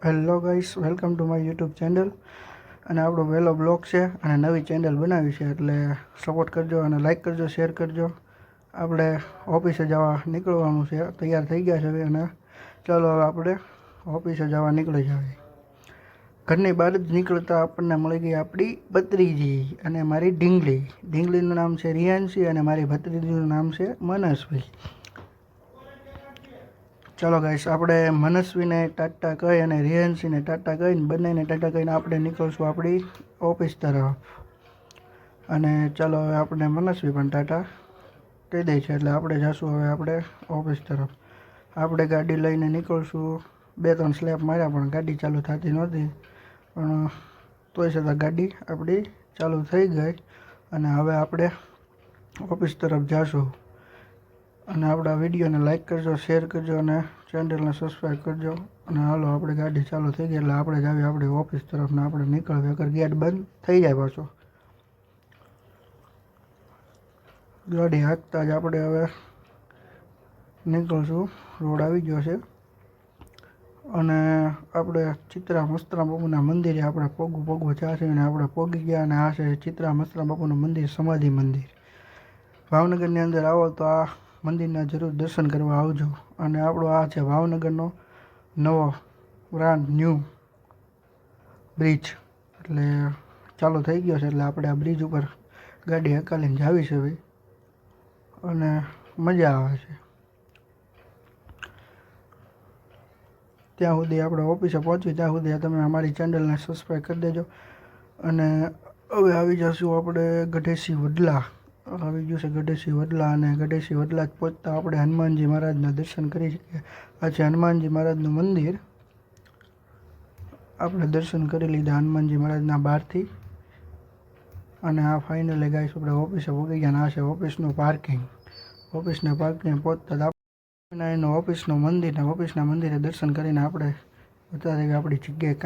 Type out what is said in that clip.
Hello guys, welcome to my YouTube channel. અને આપણો પહેલો બ્લોગ છે અને નવી ચેનલ બનાવી છે, એટલે સપોર્ટ કરજો અને લાઈક કરજો, શેર કરજો. આપણે ઓફિસે જવા નીકળવાનું છે, તૈયાર થઈ ગયા છે અને ચાલો હવે આપણે ઓફિસે જવા નીકળી જઈએ. ઘરની બહાર જ નીકળતા આપણને મળી ગઈ આપણી ભત્રીજી અને મારી ઢીંગલી. ઢીંગલીનું નામ છે રિયાન્શી અને મારી ભત્રીજીનું નામ છે મનસ્વી. ચાલો ગાઈસ, આપણે મનસ્વીને ટાટા કહી અને રિયાન્શીને ટાટા કહીને બંનેને ટાટા કહીને આપણે નીકળશું આપણી ઓફિસ તરફ. અને ચાલો હવે આપણે મનસ્વી પણ ટાટા કહી દે છે, એટલે આપણે જઈશું હવે આપણે ઓફિસ તરફ. આપણે ગાડી લઈને નીકળશું. 2-3 સ્લેપ માર્યા પણ ગાડી ચાલુ થતી નહોતી, પણ તોય છતાં ગાડી આપણી ચાલુ થઈ ગઈ. અને હવે આપણે ઓફિસ તરફ જઈશું. અને આપણા વિડીયોને લાઈક કરજો, શેર કરજો અને ચેનલને સબસ્ક્રાઈબ કરજો. અને હાલો, આપણે ગાડી ચાલુ થઈ ગઈ એટલે આપણે જ આવી આપણી ઓફિસ તરફ ને આપણે નીકળવી અગર ગેટ બંધ થઈ જાય પાછો. ગાડી હાંકતા જ આપણે હવે નીકળશું. રોડ આવી ગયો છે અને આપણે ચિત્રા મસ્તરામ બાપુના મંદિરે આપણે પગવું ચાહશે અને આપણે પગી ગયા. અને આ છે ચિત્રા મસ્તરામ બાપુનું મંદિર, સમાધિ મંદિર. ભાવનગરની અંદર આવો તો આ મંદિરના જરૂર દર્શન કરવા આવજો. અને આપણો આ છે ભાવનગરનો નવો બ્રાન્ડ ન્યૂ બ્રિજ, એટલે ચાલુ થઈ ગયો છે, એટલે આપણે આ બ્રિજ ઉપર ગાડી હકાલીને જાવી છે ભાઈ, અને મજા આવે છે. ત્યાં સુધી આપણે ઓફિસે પહોંચી ત્યાં સુધી તમે અમારી ચેનલને સબસ્ક્રાઈબ કરી દેજો. અને હવે આવી જશું આપણે ગઢેસી વડલા. આવી ગયું છે ગઢેસી વડલા, અને ગઢેસી વડલા જ પહોંચતા આપણે હનુમાનજી મહારાજના દર્શન કરી શકીએ. આ છે હનુમાનજી મહારાજનું મંદિર. આપણે દર્શન કરી લીધા હનુમાનજી મહારાજના બહારથી. અને આ ફાઇનલી ગાઈસ આપણે ઓફિસે પહોંચી ગયા. અને આ છે ઓફિસનું પાર્કિંગ. ઓફિસના પાર્કિંગ પહોંચતા જ એનો ઓફિસનું મંદિર ને ઓફિસના મંદિરે દર્શન કરીને આપણે બતા દઈએ આપણી જગ્યાએ